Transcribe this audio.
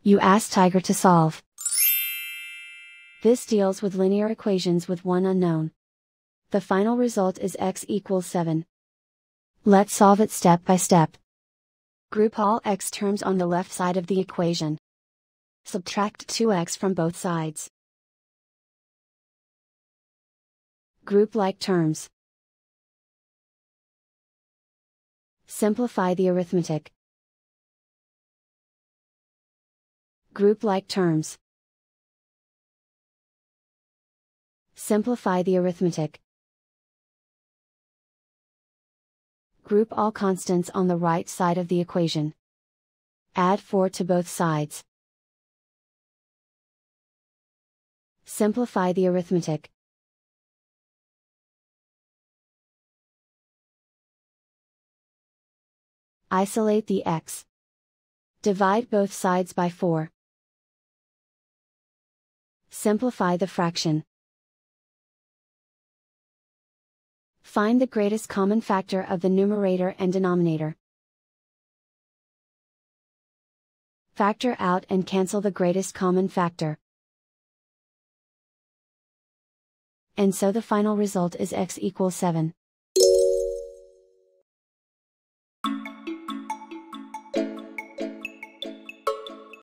You ask Tiger to solve. This deals with linear equations with one unknown. The final result is x equals 7. Let's solve it step by step. Group all x terms on the left side of the equation. Subtract 2x from both sides. Group like terms. Simplify the arithmetic. Group like terms. Simplify the arithmetic. Group all constants on the right side of the equation. Add 4 to both sides. Simplify the arithmetic. Isolate the x. Divide both sides by 4. Simplify the fraction. Find the greatest common factor of the numerator and denominator. Factor out and cancel the greatest common factor. And so the final result is x equals 7.